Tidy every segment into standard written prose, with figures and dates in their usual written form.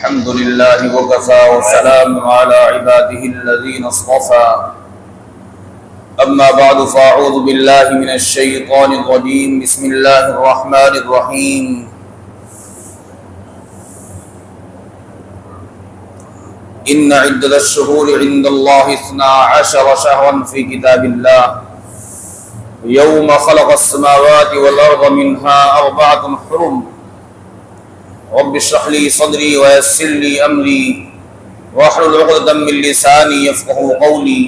الحمد لله وكفى وسلام على عباده الذين اصطفى أما بعد فأعوذ بالله من الشيطان الرجيم بسم الله الرحمن الرحيم إن عدة الشهور عند الله 12 شهرا في كتاب الله يوم خلق السماوات والأرض منها 4 حرم رب اشرح لي صدري ويسر لي أمري واحلل عقدة من لساني يفقهوا قولي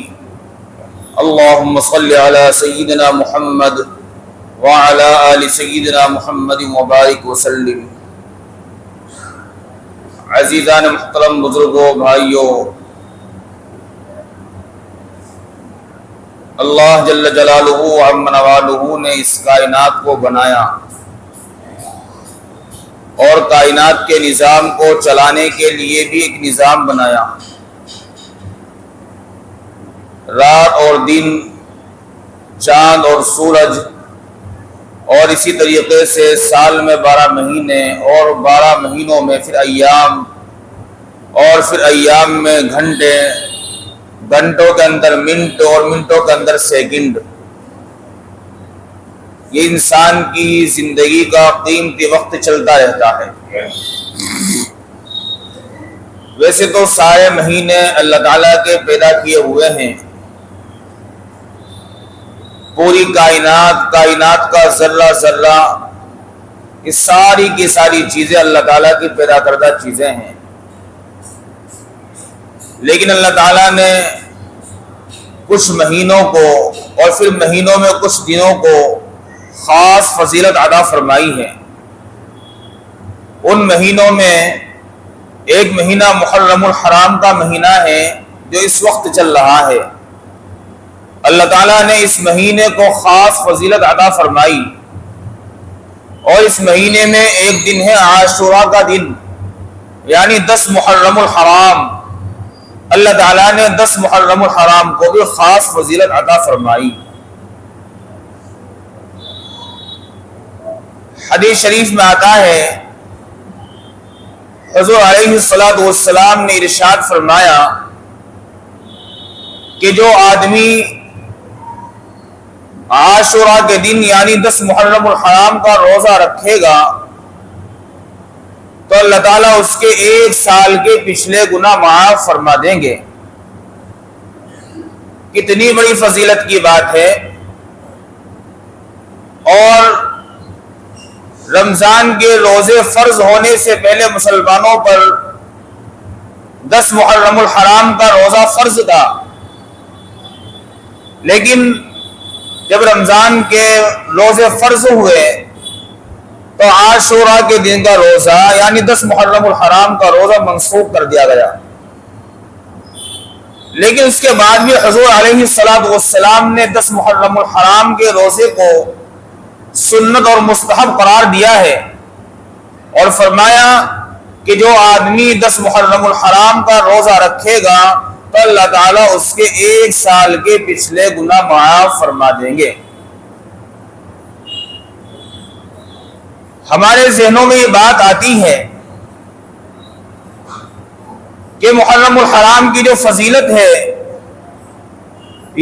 اللهم صل على سيدنا محمد وعلى آل سيدنا محمد وبارك وسلم۔ عزیزان محترم بزرگوں بھائیوں، اللہ جل جلالہ عم نوالہ نے اس کائنات کو بنایا اور کائنات کے نظام کو چلانے کے لیے بھی ایک نظام بنایا۔ رات اور دن، چاند اور سورج، اور اسی طریقے سے سال میں 12 مہینے، اور 12 مہینوں میں پھر ایام، اور پھر ایام میں گھنٹے، گھنٹوں کے اندر منٹ، اور منٹوں کے اندر سیکنڈ۔ یہ انسان کی زندگی کا قیمتی وقت چلتا رہتا ہے۔ ویسے تو سارے مہینے اللہ تعالیٰ کے پیدا کیے ہوئے ہیں، پوری کائنات کا ذرہ ذرہ، یہ ساری کی ساری چیزیں اللہ تعالیٰ کی پیدا کردہ چیزیں ہیں، لیکن اللہ تعالیٰ نے کچھ مہینوں کو اور پھر مہینوں میں کچھ دنوں کو خاص فضیلت عطا فرمائی ہے۔ ان مہینوں میں ایک مہینہ محرم الحرام کا مہینہ ہے جو اس وقت چل رہا ہے۔ اللہ تعالیٰ نے اس مہینے کو خاص فضیلت عطا فرمائی، اور اس مہینے میں ایک دن ہے عاشوراء کا دن، یعنی 10 محرم الحرام۔ اللہ تعالیٰ نے 10 محرم الحرام کو بھی خاص فضیلت عطا فرمائی۔ حدیث شریف میں آتا ہے، حضور علیہ الصلوۃ نے ارشاد فرمایا کہ جو آدمی عاشوراء کے دن یعنی 10 محرم الحرام کا روزہ رکھے گا تو اللہ تعالیٰ اس کے 1 سال کے پچھلے گناہ معاف فرما دیں گے۔ کتنی بڑی فضیلت کی بات ہے۔ اور رمضان کے روزے فرض ہونے سے پہلے مسلمانوں پر 10 محرم الحرام کا روزہ فرض تھا، لیکن جب رمضان کے روزے فرض ہوئے تو عاشوراء کے دن کا روزہ یعنی 10 محرم الحرام کا روزہ منسوخ کر دیا گیا۔ لیکن اس کے بعد بھی حضور علیہ السلام نے 10 محرم الحرام کے روزے کو سنت اور مستحب قرار دیا ہے، اور فرمایا کہ جو آدمی 10 محرم الحرام کا روزہ رکھے گا تو اللہ تعالیٰ اس کے 1 سال کے پچھلے گناہ معاف فرما دیں گے۔ ہمارے ذہنوں میں یہ بات آتی ہے کہ محرم الحرام کی جو فضیلت ہے،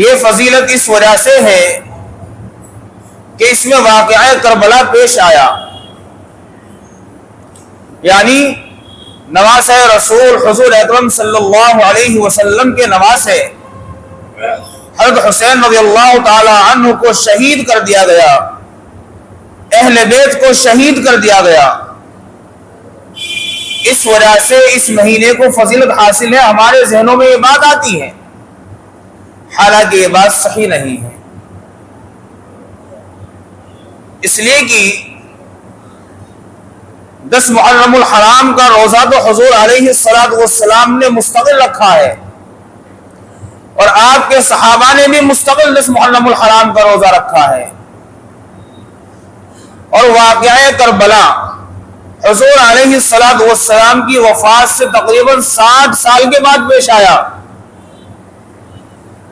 یہ فضیلت اس وجہ سے ہے کہ اس میں واقعہ کربلا پیش آیا، یعنی نواسۂ رسول حضور اکرم صلی اللہ علیہ وسلم کے نواسے حضرت حسین رضی اللہ تعالی عنہ کو شہید کر دیا گیا، اہل بیت کو شہید کر دیا گیا۔ اس وجہ سے اس مہینے کو فضیلت حاصل ہے۔ ہمارے ذہنوں میں یہ بات آتی ہے، حالانکہ یہ بات صحیح نہیں ہے، اس لیے کہ 10 محرم الحرام کا روزہ تو حضور علیہ السلام نے مستقل رکھا ہے، اور آپ کے صحابہ نے بھی مستقل 10 محرم الحرام کا روزہ رکھا ہے۔ اور واقعہ کربلا حضور علیہ السلام کی وفات سے تقریباً 60 سال کے بعد پیش آیا،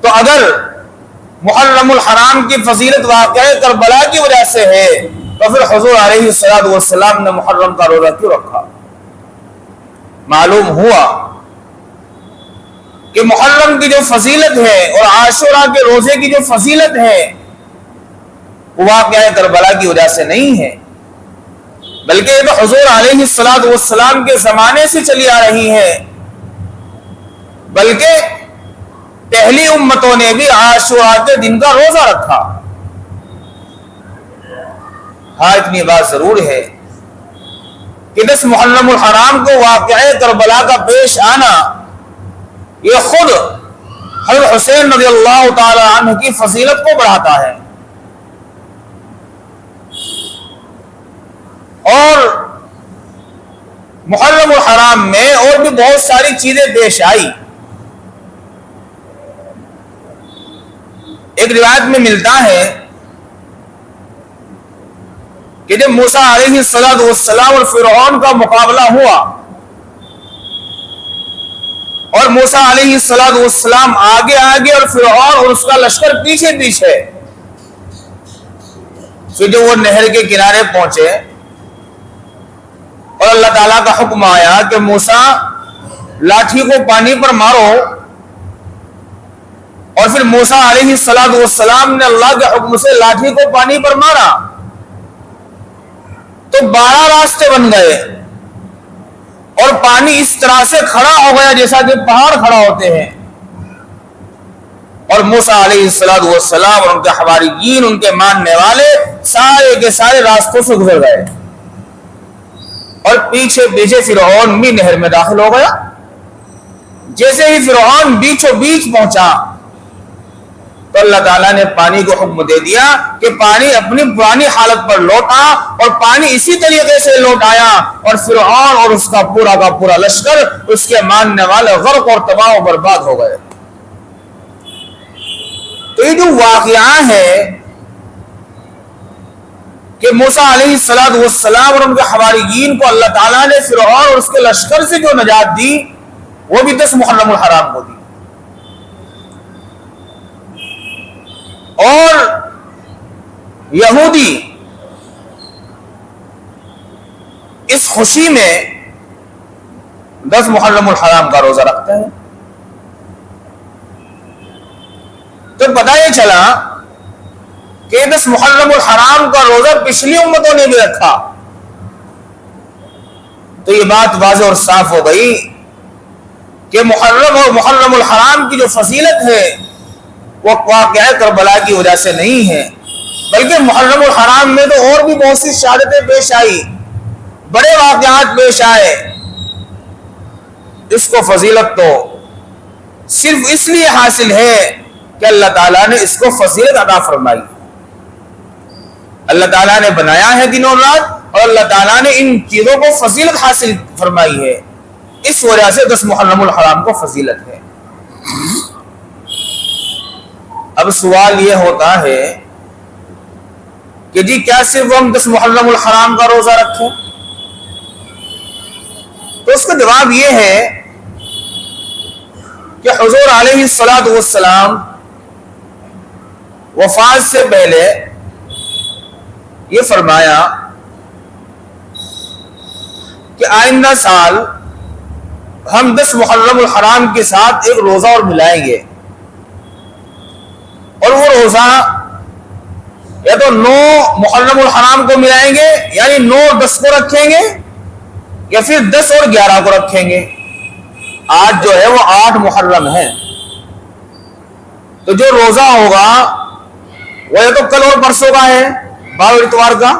تو اگر محرم الحرام کی فضیلت واقعہ کربلا کی وجہ سے ہے تو پھر حضور علیہ السلام نے محرم کا روزہ کیوں رکھا؟ معلوم ہوا کہ محرم کی جو فضیلت ہے اور عاشوراء کے روزے کی جو فضیلت ہے وہ واقعہ کربلا کی وجہ سے نہیں ہے، بلکہ یہ تو حضور علیہ السلام کے زمانے سے چلی آ رہی ہے، بلکہ پہلی امتوں نے بھی عاشوراء کے دن کا روزہ رکھا۔ ہاں اتنی بات ضرور ہے کہ 10 محرم الحرام کو واقعہ کربلا کا پیش آنا یہ خود حضرت حسین رضی اللہ تعالی عنہ کی فضیلت کو بڑھاتا ہے، اور محرم الحرام میں اور بھی بہت ساری چیزیں پیش آئی۔ ایک روایت میں ملتا ہے کہ جب موسیٰ علیہ السلام اور فرعون کا مقابلہ ہوا اور موسیٰ علیہ السلام آگے آگے اور فرعون اور اس کا لشکر پیچھے پیچھے، پھر جب وہ نہر کے کنارے پہنچے اور اللہ تعالیٰ کا حکم آیا کہ موسیٰ لاٹھی کو پانی پر مارو، اور پھر موسیٰ علیہ السلام نے اللہ کے حکم سے لاٹھی کو پانی پر مارا تو 12 راستے بن گئے اور پانی اس طرح سے کھڑا ہو گیا جیسا کہ پہاڑ کھڑا ہوتے ہیں، اور موسیٰ علیہ السلام اور ان کے حواریین، ان کے ماننے والے سارے کے سارے راستوں سے گزر گئے، اور پیچھے پیچھے فرعون بھی نہر میں داخل ہو گیا۔ جیسے ہی فرعون بیچوں بیچ پہنچا تو اللہ تعالیٰ نے پانی کو حکم دے دیا کہ پانی اپنی پرانی حالت پر لوٹا، اور پانی اسی طریقے سے لوٹ آیا، اور فرعون اور اس کا پورا لشکر، اس کے ماننے والے غرق اور تباہ و برباد ہو گئے۔ تو یہ جو واقعہ ہے کہ موسیٰ علیہ السلام اور ان کے حواریین کو اللہ تعالیٰ نے فرعون اور اس کے لشکر سے جو نجات دی وہ بھی 10 محرم الحرام کو دی، اور یہودی اس خوشی میں 10 محرم الحرام کا روزہ رکھتے ہیں۔ تو پتہ یہ چلا کہ 10 محرم الحرام کا روزہ پچھلی امتوں نے بھی رکھا، تو یہ بات واضح اور صاف ہو گئی کہ محرم اور محرم الحرام کی جو فضیلت ہے وہ واقعہ کربلا کی وجہ سے نہیں ہے، بلکہ محرم الحرام میں تو اور بھی بہت سی شہادتیں پیش آئی، بڑے واقعات پیش آئے۔ اس کو فضیلت تو صرف اس لیے حاصل ہے کہ اللہ تعالیٰ نے اس کو فضیلت عطا فرمائی، اللہ تعالیٰ نے بنایا ہے دن اور رات، اور اللہ تعالیٰ نے ان چیزوں کو فضیلت حاصل فرمائی ہے، اس وجہ سے 10 محرم الحرام کو فضیلت ہے۔ اب سوال یہ ہوتا ہے کہ جی کیا صرف ہم 10 محرم الحرام کا روزہ رکھیں؟ تو اس کا جواب یہ ہے کہ حضور علیہ السلام وفات سے پہلے یہ فرمایا کہ آئندہ سال ہم 10 محرم الحرام کے ساتھ ایک روزہ اور ملائیں گے، اور وہ روزہ یا تو 9 محرم الحرام کو ملائیں گے، یعنی 9 اور 10 کو رکھیں گے، یا پھر 10 اور 11 کو رکھیں گے۔ آج جو ہے وہ 8 محرم ہے، تو جو روزہ ہوگا وہ یا تو کل اور پرسوں کا ہے، 12 اتوار کا،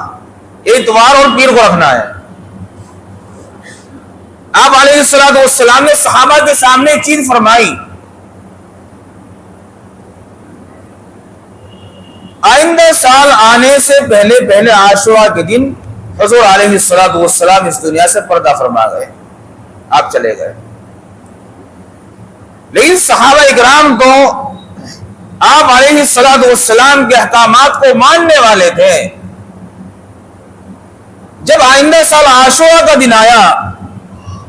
اتوار اور پیر کو رکھنا ہے۔ آپ علیہ السلام نے صحابہ کے سامنے ایک چیز فرمائی، آئندہ سال آنے سے پہلے عاشوراء کے دن حضور علیہ السلام اس دنیا سے پردہ فرما گئے، آپ چلے گئے، لیکن صحابہ اکرام تو آپ علیہ السلام کے احکامات کو ماننے والے تھے۔ جب آئندہ سال عاشوراء کا دن آیا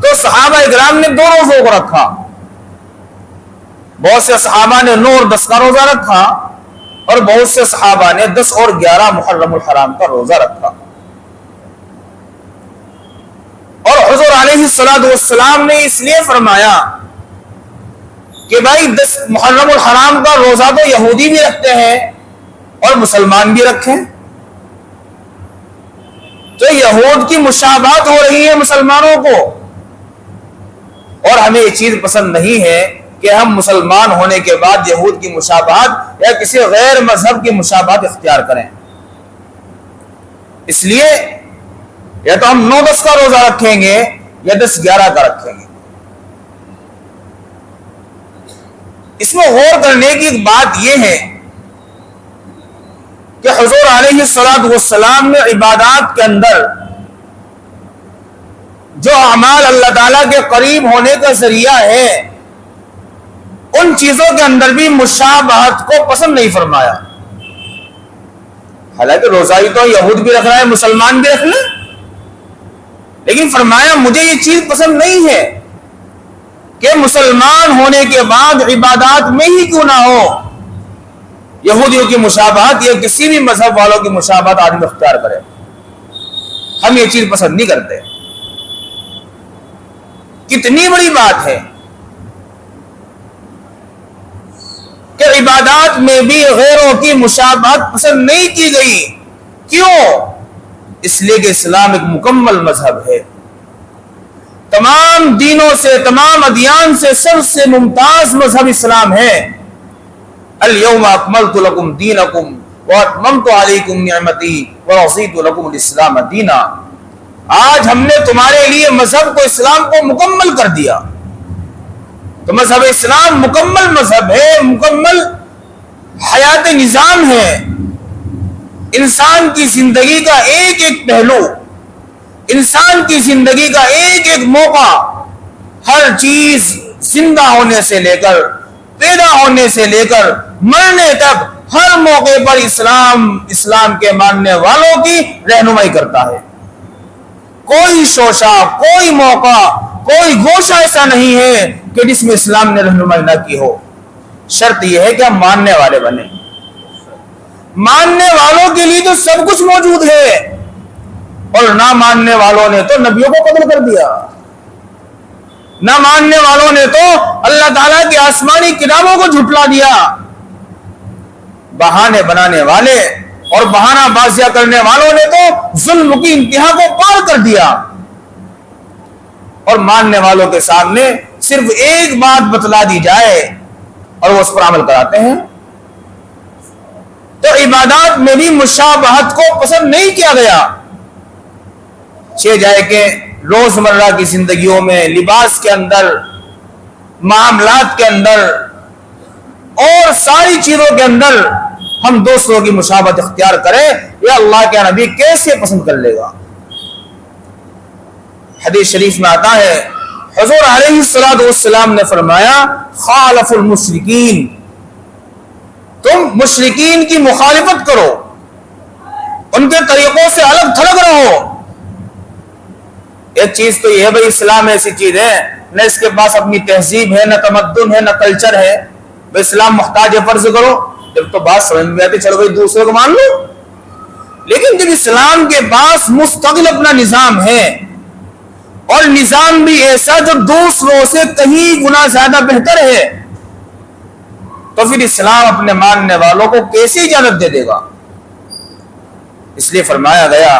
تو صحابہ اکرام نے 2 روزوں کو رکھا، بہت سے صحابہ نے 9 اور 10 کا روزہ رکھا، اور بہت سے صحابہ نے 10 اور 11 محرم الحرام کا روزہ رکھا۔ اور حضور علیہ السلام نے اس لیے فرمایا کہ بھائی 10 محرم الحرام کا روزہ تو یہودی بھی رکھتے ہیں اور مسلمان بھی رکھیں، تو یہود کی مشابہت ہو رہی ہے مسلمانوں کو، اور ہمیں یہ چیز پسند نہیں ہے کہ ہم مسلمان ہونے کے بعد یہود کی مشابہت یا کسی غیر مذہب کی مشابہت اختیار کریں۔ اس لیے یا تو ہم 9-10 کا روزہ رکھیں گے یا 10-11 کا رکھیں گے۔ اس میں غور کرنے کی ایک بات یہ ہے کہ حضور علیہ السلام نے عبادات کے اندر جو اعمال اللہ تعالیٰ کے قریب ہونے کا ذریعہ ہے ان چیزوں کے اندر بھی مشابہت کو پسند نہیں فرمایا۔ حالانکہ روزہ ہی تو یہود بھی رکھ رہا ہے، مسلمان بھی رکھ لیں، لیکن فرمایا مجھے یہ چیز پسند نہیں ہے کہ مسلمان ہونے کے بعد عبادات میں ہی کیوں نہ ہو یہودیوں کی مشابہت یا کسی بھی مذہب والوں کی مشابہت آدمی اختیار کرے۔ ہم یہ چیز پسند نہیں کرتے۔ کتنی بڑی بات ہے کہ عبادات میں بھی غیروں کی مشابہت پسند نہیں کی گئی۔ کیوں؟ اس لیے کہ اسلام ایک مکمل مذہب ہے، تمام دینوں سے، تمام ادیان سے سب سے ممتاز مذہب اسلام ہے۔ الیوم اکملت لکم دینکم واتممت علیکم نعمتی ورضیت لکم الاسلام دینا۔ آج ہم نے تمہارے لیے مذہب کو، اسلام کو مکمل کر دیا۔ تو مذہب اسلام مکمل مذہب ہے، مکمل حیات نظام ہے۔ انسان کی زندگی کا ایک ایک پہلو، انسان کی زندگی کا ایک ایک موقع، ہر چیز زندہ ہونے سے لے کر، پیدا ہونے سے لے کر مرنے تک، ہر موقع پر اسلام کے ماننے والوں کی رہنمائی کرتا ہے۔ کوئی شوشہ، کوئی موقع، کوئی گوشہ ایسا نہیں ہے کہ جس میں اسلام نے رہنمائی نہ کی ہو۔ شرط یہ ہے کہ ہم ماننے والے بنیں۔ ماننے والوں کے لیے تو سب کچھ موجود ہے، اور نہ ماننے والوں نے تو نبیوں کو قتل کر دیا، نہ ماننے والوں نے تو اللہ تعالیٰ کی آسمانی کتابوں کو جھٹلا دیا۔ بہانے بنانے والے اور بہانہ بازیاں کرنے والوں نے تو ظلم کی انتہا کو پار کر دیا، اور ماننے والوں کے سامنے صرف ایک بات بتلا دی جائے اور وہ اس پر عمل کراتے ہیں۔ تو عبادات میں بھی مشابہت کو پسند نہیں کیا گیا۔ جائے کہ روزمرہ کی زندگیوں میں، لباس کے اندر، معاملات کے اندر اور ساری چیزوں کے اندر ہم دوسروں کی مشابہت اختیار کریں، یہ اللہ کے نبی کیسے پسند کر لے گا؟ حدیث شریف میں آتا ہے حضور علیہ السلام نے فرمایا خالف المشرکین، تم مشرکین کی مخالفت کرو، ان کے طریقوں سے الگ تھلگ رہو۔ ایک چیز تو یہ ہے بھائی اسلام ایسی چیز ہے نہ اس کے پاس اپنی تہذیب ہے، نہ تمدن ہے، نہ کلچر ہے، بھائی اسلام محتاج ہے فرض کرو، جب تو بات سمجھ میں آتی چلو بھائی دوسرے کو مان لو۔ لیکن جب اسلام کے پاس مستقل اپنا نظام ہے، اور نظام بھی ایسا جو دوسروں سے کہیں گنا زیادہ بہتر ہے، تو پھر اسلام اپنے ماننے والوں کو کیسے اجازت دے دے گا؟ اس لیے فرمایا گیا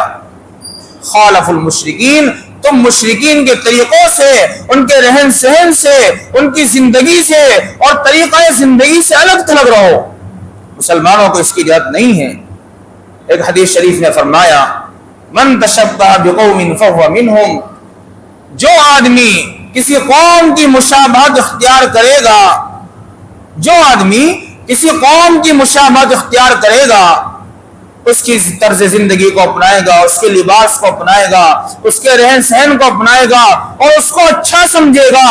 خالف المشرکین، تم مشرکین کے طریقوں سے، ان کے رہن سہن سے، ان کی زندگی سے اور طریقہ زندگی سے الگ تھلگ رہو۔ مسلمانوں کو اس کی اجازت نہیں ہے۔ ایک حدیث شریف نے فرمایا من تشبہ بقوم فہو منہم، جو آدمی کسی قوم کی مشابہت اختیار کرے گا، جو آدمی کسی قوم کی مشابہت اختیار کرے گا، اس کی طرز زندگی کو اپنائے گا، اس کے لباس کو اپنائے گا، اس کے رہن سہن کو اپنائے گا اور اس کو اچھا سمجھے گا،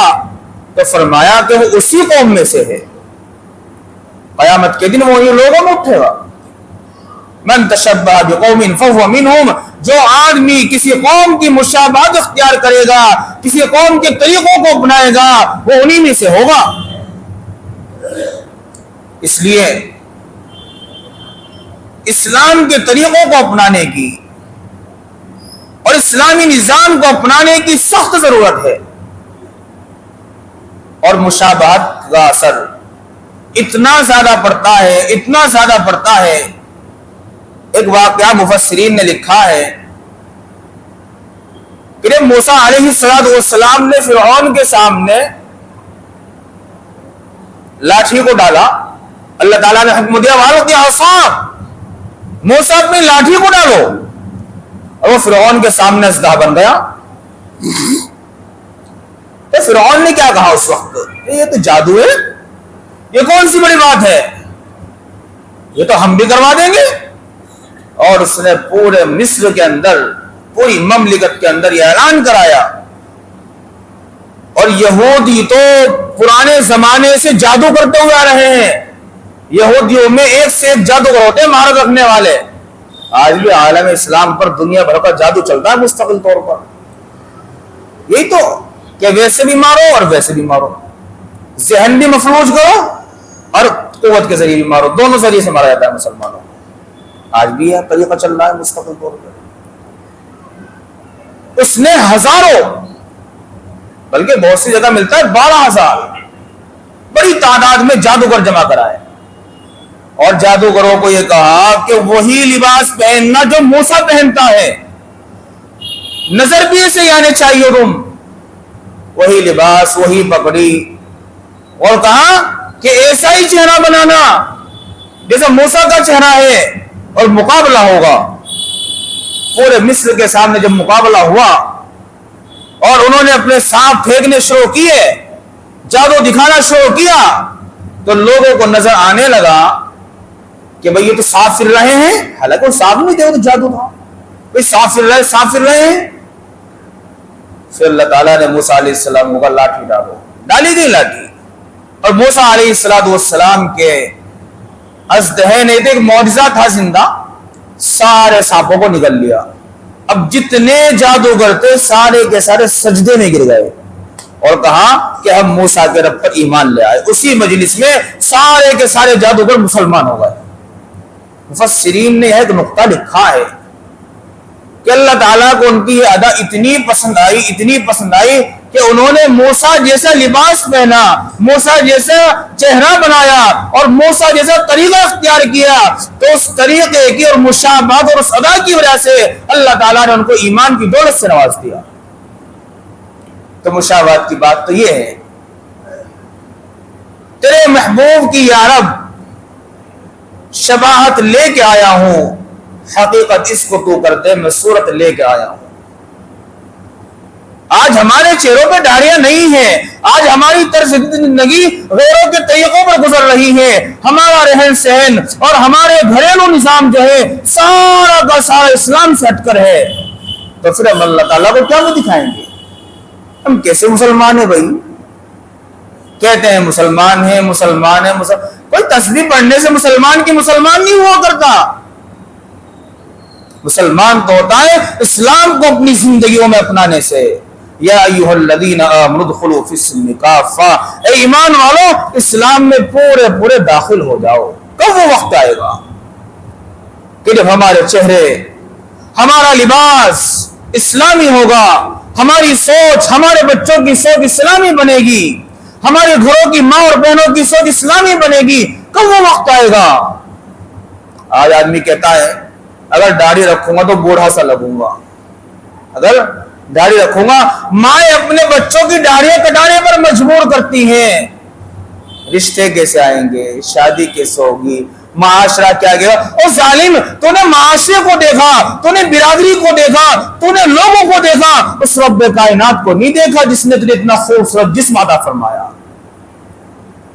تو فرمایا کہ وہ اسی قوم میں سے ہے، قیامت کے دن وہ یہ لوگوں میں اٹھے گا۔ من تشبہ بقوم فہو منہم، جو آدمی کسی قوم کی مشابہت اختیار کرے گا، کسی قوم کے طریقوں کو اپنائے گا، وہ انہی میں سے ہوگا۔ اس لیے اسلام کے طریقوں کو اپنانے کی، اور اسلامی نظام کو اپنانے کی سخت ضرورت ہے. اور مشابہت کا اثر اتنا زیادہ پڑتا ہے، اتنا زیادہ پڑتا ہے. ایک واقعہ مفسرین نے لکھا ہے کہ موسیٰ علیہ السلام نے فرعون کے سامنے لاٹھی کو ڈالا. اللہ تعالیٰ نے حکم دیا وَأَلْقِ عَصَاكَ، موسیٰ اپنی لاٹھی کو ڈالو، اور وہ فرعون کے سامنے اژدہا بن گیا. تو فرعون نے کیا کہا اس وقت؟ یہ تو جادو ہے، یہ کون سی بڑی بات ہے، یہ تو ہم بھی کروا دیں گے. اور اس نے پورے مصر کے اندر، پوری مملکت کے اندر یہ اعلان کرایا. اور یہودی تو پرانے زمانے سے جادو کرتے ہوئے آ رہے ہیں. یہودیوں میں ایک سے ایک جادوگر ہوتے ہیں مہارت رکھنے والے. آج بھی عالم اسلام پر دنیا بھر کا جادو چلتا ہے مستقل طور پر. یہی تو کہ ویسے بھی مارو اور ویسے بھی مارو، ذہن بھی مفلوج کرو اور قوت کے ذریعے بھی مارو، دونوں ذریعے سے مارا جاتا ہے مسلمانوں. آج بھی یہ طریقہ چل رہا ہے مستقل طور پر. اس نے ہزاروں، بلکہ بہت سی جگہ ملتا ہے 12,000 بڑی تعداد میں جادوگر جمع کرائے، اور جادوگروں کو یہ کہا کہ وہی لباس پہننا جو موسیٰ پہنتا ہے، نظر بھی ایسے ہی آنے چاہیے تم، وہی لباس، وہی پگڑی. اور کہا کہ ایسا ہی چہرہ بنانا جیسا موسیٰ کا چہرہ ہے، اور مقابلہ ہوگا. پورے مصر کے سامنے جب مقابلہ ہوا اور انہوں نے اپنے سانپ پھینکنے شروع کیے، جادو دکھانا شروع کیا، تو لوگوں کو نظر آنے لگا کہ بھئی یہ تو سانپ پھر رہے ہیں. حالانکہ وہ سانپ نہیں تھے، وہ تو جادو تھا. بھئی سانپ پھر رہے ہیں. پھر اللہ تعالیٰ نے موسیٰ علیہ السلام کو لاٹھی ڈالی گئی لاٹھی، اور موسیٰ علیہ السلام کے اژدہے نے ایک معجزہ تھا زندہ، سارے سانپوں کو نگل لیا. اب جتنے جادوگر تھے سارے کے سارے سجدے میں گر گئے اور کہا کہ ہم موسیٰ کے رب پر ایمان لے آئے. اسی مجلس میں سارے کے سارے جادوگر مسلمان ہو گئے. مفسرین نے ایک نقطہ لکھا ہے کہ اللہ تعالیٰ کو ان کی یہ ادا اتنی پسند آئی کہ انہوں نے موسیٰ جیسا لباس پہنا، موسیٰ جیسا چہرہ بنایا اور موسیٰ جیسا طریقہ اختیار کیا. تو اس طریقے کی اور مشابہت اور اس ادا کی وجہ سے اللہ تعالیٰ نے ان کو ایمان کی دولت سے نواز دیا. تو مشابہت کی بات تو یہ ہے، تیرے محبوب کی یا رب شباہت لے کے آیا ہوں، حقیقت اس کو تو کر دے، میں صورت لے کے آیا ہوں. آج ہمارے چہروں پہ داڑھیاں نہیں ہیں، آج ہماری طرز زندگی غیروں کے طریقوں پر گزر رہی ہے، ہمارا رہن سہن اور ہمارے گھریلو نظام جو ہے سارا کا سارا اسلام سے ہٹ کر ہے. تو پھر ہم اللہ تعالیٰ کو کیا وہ دکھائیں گے؟ ہم کیسے مسلمان ہیں بھائی؟ کہتے ہیں مسلمان ہیں. کوئی تسبیح پڑھنے سے مسلمان کی مسلمان نہیں ہوا کرتا. مسلمان تو ہوتا ہے اسلام کو اپنی زندگیوں میں اپنانے سے. یا ایھا الذین آمنوا ادخلوا فی السلم کافہ، اے ایمان والو اسلام میں پورے داخل ہو جاؤ. کب وہ وقت آئے گا کہ جب ہمارے چہرے، ہمارا لباس اسلامی ہوگا، ہماری سوچ، ہمارے بچوں کی سوچ اسلامی بنے گی، ہمارے گھروں کی ماں اور بہنوں کی سوچ اسلامی بنے گی. کب وہ وقت آئے گا؟ آج آدمی کہتا ہے اگر داڑھی رکھوں گا تو بوڑھا سا لگوں گا، اگر داڑھی رکھوں گا. مائیں اپنے بچوں کی داڑھیاں کٹانے پر مجبور کرتی ہیں. رشتے کیسے آئیں گے؟ شادی کیسے ہوگی؟ معاشرہ کیا گیا؟ او ظالم، تو نے معاشرے کو دیکھا، تو نے برادری کو دیکھا، تو نے لوگوں کو دیکھا، اس رب کائنات کو نہیں دیکھا جس نے تجھے اتنا خوبصورت جسم عطا فرمایا.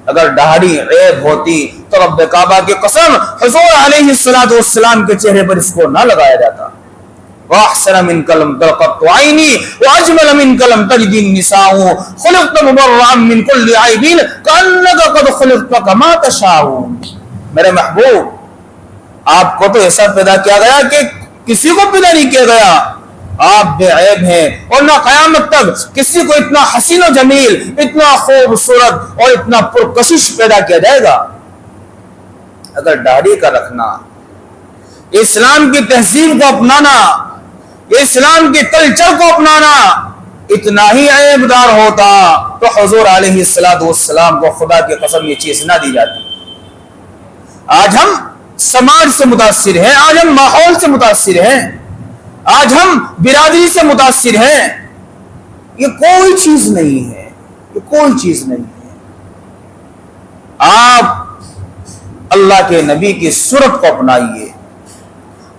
اگر داڑھی عیب ہوتی تو رب کعبہ کی قسم حضور علیہ السلام کے چہرے پر اس کو نہ لگایا جاتا. وَأَحْسَنَ مِنْكَ لَمْ تَلْقَطْ عَيْنِي وَأَجْمَلَ مِنْكَ لَمْ تَلِدِ النِّسَاءُ خُلِقْتَ مُبَرَّأً مِنْ كُلِّ عَيْبٍ كَأَنَّكَ قَدْ خُلِقْتَ كَمَا تَشَاءُ. میرے محبوب، آپ کو تو ایسا پیدا کیا گیا کہ کسی کو پیدا نہیں کیا گیا. آپ بے عیب ہیں، اور نہ قیامت تک کسی کو اتنا حسین و جمیل، اتنا خوبصورت اور اتنا پرکشش پیدا کیا جائے گا. اگر داڑھی کا رکھنا، اسلام کی تہذیب کو اپنانا، یہ اسلام کے کلچر کو اپنانا اتنا ہی عیبدار ہوتا تو حضور علیہ السلام کو خدا کی قسم یہ چیز نہ دی جاتی۔ آج ہم سماج سے متاثر ہیں، آج ہم ماحول سے متاثر ہیں، آج ہم برادری سے متاثر ہیں۔ یہ کوئی چیز نہیں ہے، یہ کوئی چیز نہیں ہے۔ آپ اللہ کے نبی کی سیرت کو اپنائیے،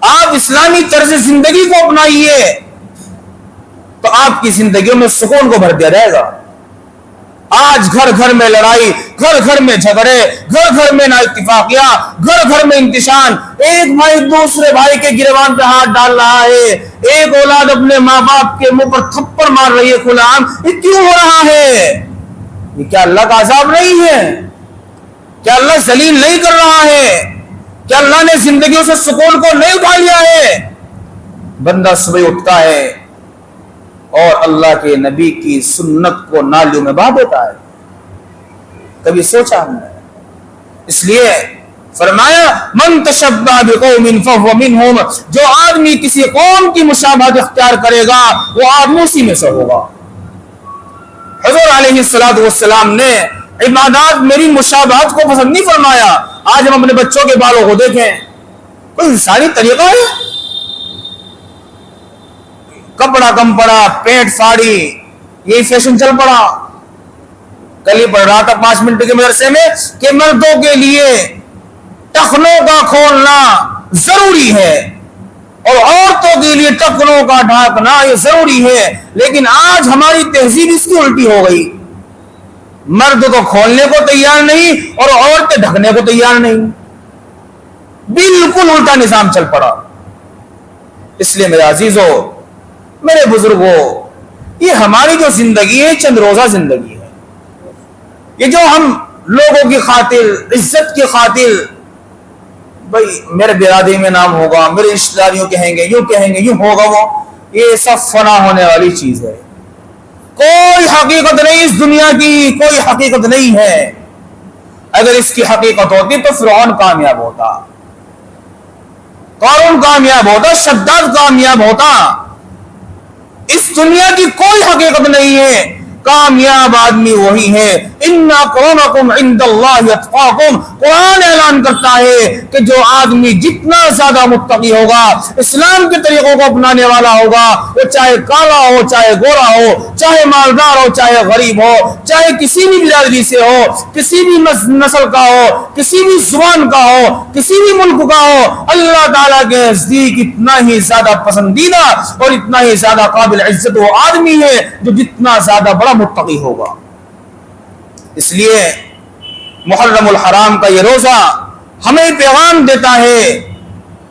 آپ اسلامی طرز زندگی کو اپنائیے، تو آپ کی زندگیوں میں سکون کو بھر دیا جائے گا۔ آج گھر گھر میں لڑائی، گھر گھر میں جھگڑے، گھر گھر میں نا اتفاقیاں، گھر گھر میں انتشار، ایک بھائی دوسرے بھائی کے گریبان پہ ہاتھ ڈال رہا ہے، ایک اولاد اپنے ماں باپ کے منہ پر تھپڑ مار رہی ہے کھلا عام۔ یہ کیوں ہو رہا ہے؟ یہ کیا اللہ کا عذاب نہیں ہے؟ کیا اللہ ذلیل نہیں کر رہا ہے؟ کیا اللہ نے زندگیوں سے سکون کو نہیں اٹھا لیا ہے؟ بندہ صبح اٹھتا ہے اور اللہ کے نبی کی سنت کو نالیوں میں بہا دیتا ہے۔ کبھی سوچا ہم نے؟ اس لیے فرمایا من تشبہ بقوم فہو منہم، جو آدمی کسی قوم کی مشابہت اختیار کرے گا وہ آدمی اسی میں سے ہوگا۔ حضور علیہ السلام نے عبادات میری مشابہت کو پسند نہیں فرمایا۔ آج ہم اپنے بچوں کے بالوں کو دیکھیں، کوئی انسانی طریقہ ہے؟ کپڑا کم پڑا، پینٹ ساڑی، یہی فیشن چل پڑا۔ کل ہی پڑھ رہا تھا 5 منٹ کے مدرسے میں کہ مردوں کے لیے ٹخنوں کا کھولنا ضروری ہے اور عورتوں کے لیے ٹخنوں کا ڈھانکنا یہ ضروری ہے، لیکن آج ہماری تہذیب اس کی الٹی ہو گئی۔ مرد تو کھولنے کو تیار نہیں اور عورتیں ڈھکنے کو تیار نہیں، بالکل الٹا نظام چل پڑا۔ اس لیے میرے عزیزوں، میرے بزرگوں، یہ ہماری جو زندگی ہے چند روزہ زندگی ہے۔ یہ جو ہم لوگوں کی خاطر، عزت کی خاطر، بھائی میرے برادری میں نام ہوگا، میرے رشتہ دار یوں کہیں گے، یوں ہوگا وہ، یہ سب فنا ہونے والی چیز ہے۔ کوئی حقیقت نہیں اس دنیا کی، کوئی حقیقت نہیں ہے۔ اگر اس کی حقیقت ہوتی تو فرعون کامیاب ہوتا، قارون کامیاب ہوتا، شداد کامیاب ہوتا۔ اس دنیا کی کوئی حقیقت نہیں ہے، کامیاب آدمی وہی ہے۔ ان اکرمکم عند اللہ اتقاکم، قرآن اعلان کرتا ہے کہ جو آدمی جتنا زیادہ متقی ہوگا، اسلام کے طریقوں کو اپنانے والا ہوگا، وہ چاہے کالا ہو، چاہے گورا ہو، چاہے مالدار ہو، چاہے غریب ہو، چاہے کسی بھی برادری سے ہو، کسی بھی نسل کا ہو، کسی بھی زبان کا ہو، کسی بھی ملک کا ہو، اللہ تعالیٰ کے نزدیک اتنا ہی زیادہ پسندیدہ اور اتنا ہی زیادہ قابل عزت وہ آدمی ہے جو جتنا زیادہ بڑا متقی ہوگا۔ اس لیے محرم الحرام کا یہ روزہ ہمیں پیغام دیتا ہے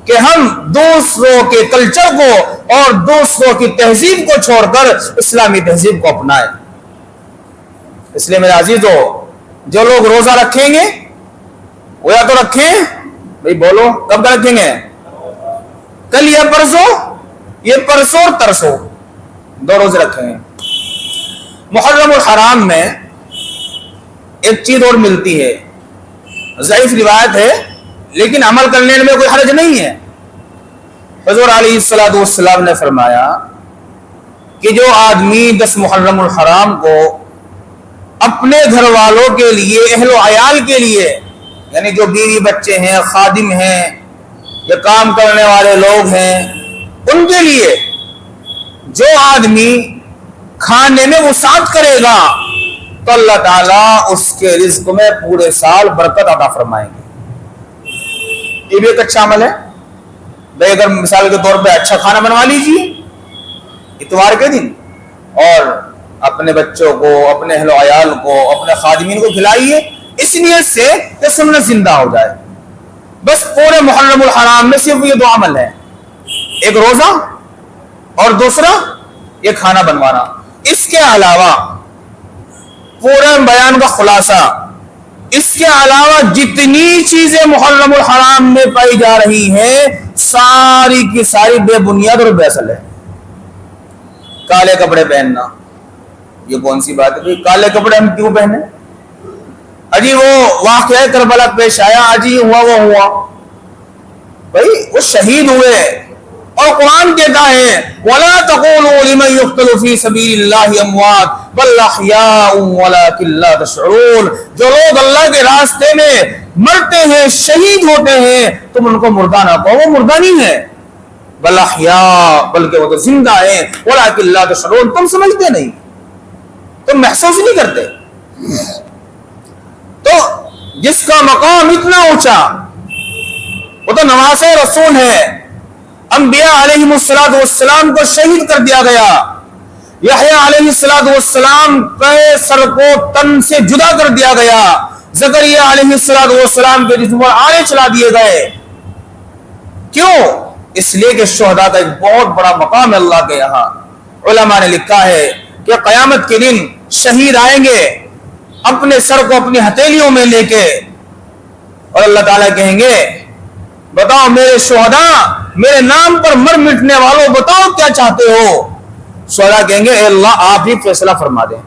کہ ہم دوسروں کے کلچر کو اور دوسروں کی تہذیب کو چھوڑ کر اسلامی تہذیب کو اپنائیں۔ اس لیے میرے عزیزوں، جو لوگ روزہ رکھیں گے وہ یا تو رکھیں، بھائی بولو کب کا رکھیں گے؟ کل یا پرسوں؟ یہ پرسوں اور ترسوں 2 روزے رکھیں گے۔ محرم الحرام میں ایک چیز اور ملتی ہے، ضعیف روایت ہے لیکن عمل کرنے میں کوئی حرج نہیں ہے۔ حضور علیہ السلام نے فرمایا کہ جو آدمی 10 محرم الحرام کو اپنے گھر والوں کے لیے، اہل و عیال کے لیے، یعنی جو بیوی بچے ہیں، خادم ہیں یا کام کرنے والے لوگ ہیں، ان کے لیے جو آدمی کھانے میں وسعت کرے گا تو اللہ تعالیٰ اس کے رزق میں پورے سال برکت عطا فرمائیں گے۔ یہ بھی ایک اچھا عمل ہے۔ بھائی اگر مثال کے طور پہ اچھا کھانا بنوا لیجیے اتوار کے دن اور اپنے بچوں کو، اپنے اہل و عیال کو، اپنے خادمین کو کھلائیے، اس نیت سے کہ سنت زندہ ہو جائے۔ بس پورے محرم الحرام میں صرف یہ 2 عمل ہیں، ایک روزہ اور دوسرا یہ کھانا بنوانا۔ اس کے علاوہ پورے بیان کا خلاصہ، اس کے علاوہ جتنی چیزیں محرم الحرام میں پائی جا رہی ہیں ساری کی ساری بے بنیاد اور بے اصل ہے۔ کالے کپڑے پہننا، یہ کون سی بات ہے؟ کالے کپڑے ہم کیوں پہنے؟ اجی وہ واقعہ کربلا پیش آیا، اجی ہوا وہ ہوا، بھائی وہ شہید ہوئے، اور قرآن کہتا ہے وَلَا تَقُولُوا لِمَن يُقْتَلُ فِي سَبِيلِ اللَّهِ أَمْوَاتٌ بَلْ أَحْيَاءٌ وَلَكِن لَّا تَشْعُرُونَ۔ جو لوگ اللہ کے راستے میں مرتے ہیں، شہید ہوتے ہیں، تم ان کو مردہ نہ کہو، وہ مردہ نہیں ہے، بل احیاء، بلکہ وہ تو زندہ ہیں، وَلَكِن لَّا تَشْعُرُونَ، تم سمجھتے نہیں، تم محسوس نہیں کرتے۔ تو جس کا مقام اتنا اونچا وہ تو نواسہ رسول ہے، انبیاء علیہ السلام کو شہید کر دیا گیا، یحییٰ علیہ السلام کے سر کو تن سے جدا کر دیا گیا، زکریا علیہ السلام کے جسم پر آنے چلا دیے گئے۔ کیوں؟ اس لیے کہ شہداء کا ایک بہت بڑا مقام ہے اللہ کے یہاں۔ علماء نے لکھا ہے کہ قیامت کے دن شہید آئیں گے اپنے سر کو اپنی ہتھیلیوں میں لے کے، اور اللہ تعالیٰ کہیں گے بتاؤ میرے شہداء، میرے نام پر مر مٹنے والوں، بتاؤ کیا چاہتے ہو؟ شہداء کہیں گے اے اللہ آپ ہی فیصلہ فرما دیں۔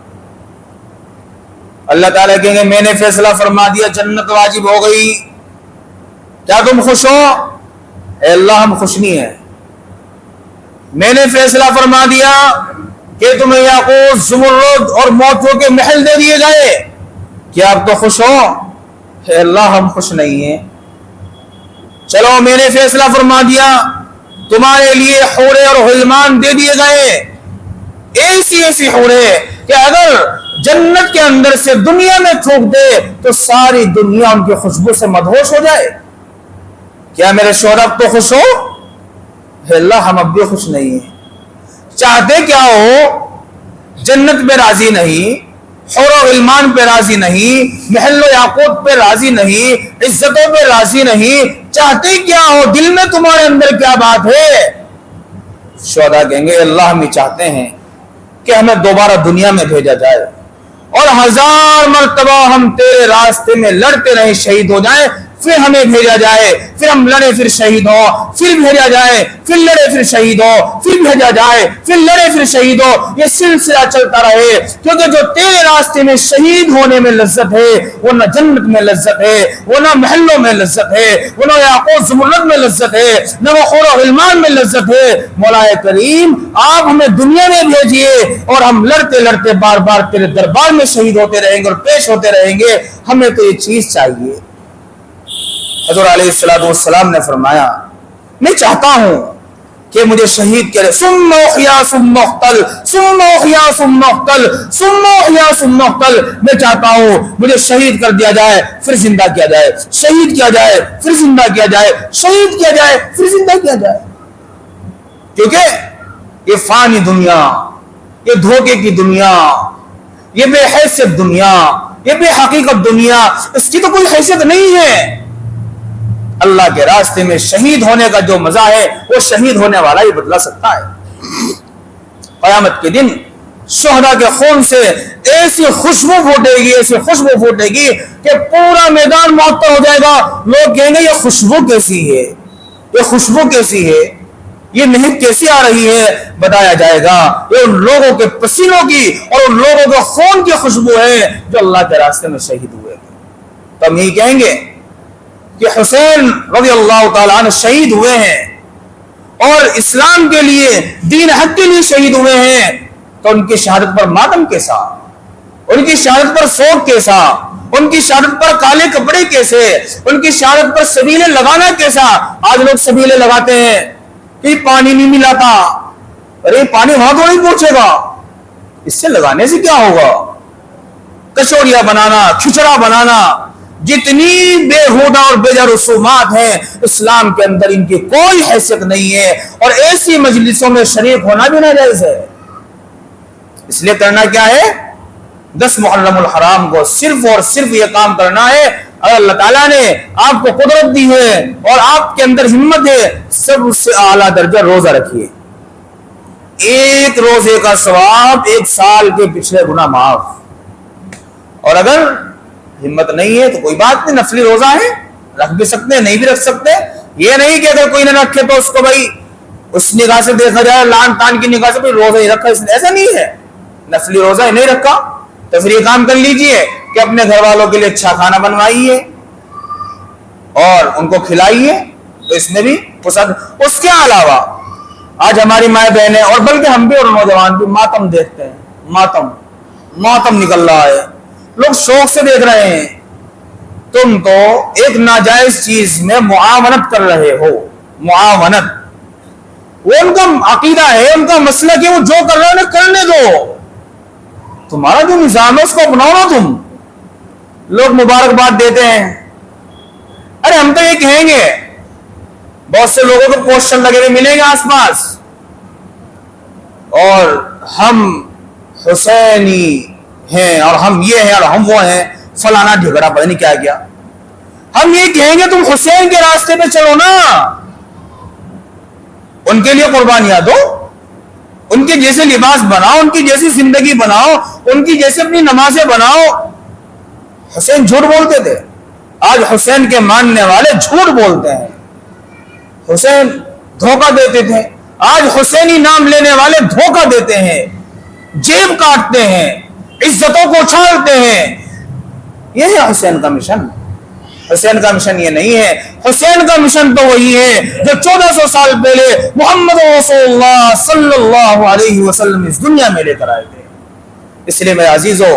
اللہ تعالیٰ کہیں گے میں نے فیصلہ فرما دیا، جنت واجب ہو گئی، کیا تم خوش ہو؟ اے اللہ ہم خوش نہیں ہیں۔ میں نے فیصلہ فرما دیا کہ تمہیں یاقوت، زمرد اور موتیوں کے محل دے دیے گئے، کیا آپ تو خوش ہو؟ اے اللہ ہم خوش نہیں ہیں۔ چلو میں نے فیصلہ فرما دیا تمہارے لیے حورے اور غلمان دے دیے گئے، ایسی ایسی حورے کہ اگر جنت کے اندر سے دنیا میں تھوک دے تو ساری دنیا ان کی خوشبو سے مدہوش ہو جائے، کیا میرے شہداء اب تو خوش ہو؟ اے اللہ ہم اب بھی خوش نہیں ہیں۔ چاہتے کیا ہو؟ جنت پہ راضی نہیں، حور و غلمان پہ راضی نہیں، محل و یاقوت پہ راضی نہیں، عزتوں پہ راضی نہیں، چاہتے کیا ہو؟ دل میں تمہارے اندر کیا بات ہے؟ شہداء کہیں گے اللہ ہم یہ چاہتے ہیں کہ ہمیں دوبارہ دنیا میں بھیجا جائے اور 1000 مرتبہ ہم تیرے راستے میں لڑتے رہیں، شہید ہو جائیں، پھر ہمیں بھیجا جائے، پھر ہم لڑے پھر شہید ہو، پھر بھیجا جائے، پھر لڑے پھر شہید ہو، پھر بھیجا جائے، پھر لڑے پھر شہید ہو، یہ سلسلہ چلتا رہے، کیونکہ جو تیرے راستے میں شہید ہونے میں لذت ہے وہ نہ جنت میں لذت ہے، وہ نہ محلوں میں لذت ہے، وہ نہ یاقوت زمرد میں لذت ہے، نہ وہ حور و غلمان میں لذت ہے۔ مولا کریم آپ ہمیں دنیا میں بھیجیے اور ہم لڑتے لڑتے بار بار تیرے دربار میں شہید ہوتے رہیں گے اور پیش ہوتے رہیں گے، ہمیں تو یہ چیز چاہیے۔ حضور علیہ السلام نے فرمایا میں چاہتا ہوں کہ مجھے شہید کرے، ثم احیا ثم اقتل، ثم احیا ثم اقتل، ثم احیا ثم اقتل، میں چاہتا ہوں مجھے شہید کر دیا جائے پھر زندہ کیا جائے، شہید کیا جائے پھر زندہ کیا جائے، شہید کیا جائے پھر زندہ کیا جائے، کیونکہ یہ فانی دنیا، یہ دھوکے کی دنیا، یہ بے حیثیت دنیا، یہ بے حقیقت دنیا، اس کی تو کوئی حیثیت نہیں ہے۔ اللہ کے راستے میں شہید ہونے کا جو مزہ ہے وہ شہید ہونے والا ہی بدلا سکتا ہے۔ قیامت کے دن شہداء کے خون سے ایسی خوشبو پھوٹے گی، ایسی خوشبو پھوٹے گی کہ پورا میدان معطر ہو جائے گا، لوگ کہیں گے یہ خوشبو کیسی ہے، یہ خوشبو کیسی ہے، یہ مہک کیسی آ رہی ہے؟ بتایا جائے گا یہ ان لوگوں کے پسینوں کی اور ان لوگوں کے خون کی خوشبو ہے جو اللہ کے راستے میں شہید ہوئے۔ تو ہم یہی کہیں گے کہ حسین رضی اللہ تعالیٰ عنہ شہید ہوئے ہیں اور اسلام کے لیے، دین حق کے لیے شہید ہوئے ہیں، تو ان کی شہادت پر ماتم کیسا، ان کی شہادت پر سوگ کیسا، ان کی شہادت پر کالے کپڑے کیسے، ان کی شہادت پر سبیلے لگانا کیسا؟ آج لوگ سبیلے لگاتے ہیں کہ پانی نہیں ملا تھا، ارے پانی وہاں تو نہیں پہنچے گا، اس سے لگانے سے کیا ہوگا؟ کچوڑیاں بنانا، کھچڑا بنانا، جتنی بےہودہ اور بے جا رسومات ہیں اسلام کے اندر ان کی کوئی حیثیت نہیں ہے، اور ایسی مجلسوں میں شریک ہونا بھی ناجائز ہے۔ اس لیے کرنا کیا ہے؟ 10 محرم الحرام کو صرف اور صرف یہ کام کرنا ہے۔ اگر اللہ تعالیٰ نے آپ کو قدرت دی ہے اور آپ کے اندر ہمت ہے، سب سے اعلیٰ درجہ روزہ رکھیے، ایک روزے کا ثواب 1 سال کے پچھلے گناہ معاف۔ اور اگر ہمت نہیں ہے تو کوئی بات نہیں، نفلی روزہ ہے، رکھ بھی سکتے ہیں، نہیں بھی رکھ سکتے، یہ نہیں کہ اگر کوئی نہ رکھے تو اس کو بھائی اس نگاہ سے دیکھا جائے، لان تان کی نگاہ سے روزہ ہی رکھا، اس نے ایسا نہیں ہے، نفلی روزہ ہی نہیں رکھا تو پھر یہ کام کر لیجئے کہ اپنے گھر والوں کے لیے اچھا کھانا بنوائیے اور ان کو کھلائیے، تو اس میں بھی اس کے علاوہ آج ہماری مائیں بہنیں اور بلکہ ہم بھی اور نوجوان بھی ماتم دیکھتے ہیں، ماتم نکل رہا ہے، لوگ شوق سے دیکھ رہے ہیں، تم تو ایک ناجائز چیز میں معاونت کر رہے ہو، معاونت، وہ ان کا عقیدہ ہے، ان کا مسلک ہے، وہ جو کر رہے ہیں انہیں کرنے دو، تمہارا جو نظام ہے اس کو اپناؤ نا تم۔ لوگ مبارکباد دیتے ہیں، ارے ہم تو یہ کہیں گے، بہت سے لوگوں کو پوسٹر لگے ہوئے ملیں گے آس پاس، اور ہم حسینی ہیں اور ہم یہ ہیں اور ہم وہ ہیں، فلانا جھگڑا پتہ نہیں کیا کیا۔ ہم یہ کہیں گے تم حسین کے راستے پہ چلو نا، ان کے لیے قربانیاں دو، ان کے جیسے لباس بناؤ، ان کی جیسی زندگی بناؤ، ان کی جیسے اپنی نمازیں بناؤ۔ حسین جھوٹ بولتے تھے، آج حسین کے ماننے والے جھوٹ بولتے ہیں، حسین دھوکہ دیتے تھے، آج حسینی نام لینے والے دھوکہ دیتے ہیں، جیب کاٹتے ہیں، عزتوں کو اچھالتے ہیں۔ یہ ہے حسین کا مشن۔ حسین کا مشن یہ نہیں ہے، حسین کا مشن تو وہی ہے جو 1400 سال پہلے محمد رسول اللہ صلی اللہ علیہ وسلم اس دنیا میں لے کر آئے تھے۔ اس لیے میرے عزیزو،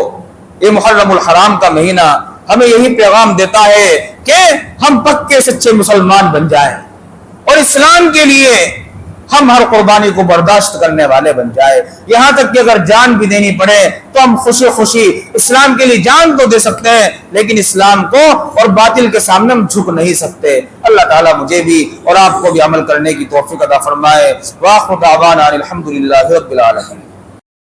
یہ محرم الحرام کا مہینہ ہمیں یہی پیغام دیتا ہے کہ ہم پکے سچے مسلمان بن جائیں اور اسلام کے لیے ہم ہر قربانی کو برداشت کرنے والے بن جائے، یہاں تک کہ اگر جان بھی دینی پڑے تو ہم خوشی خوشی اسلام کے لیے جان تو دے سکتے ہیں، لیکن اسلام کو اور باطل کے سامنے ہم جھک نہیں سکتے۔ اللہ تعالیٰ مجھے بھی اور آپ کو بھی عمل کرنے کی توفیق عطا فرمائے۔ وآخر دعوانا الحمدللہ رب العالمین۔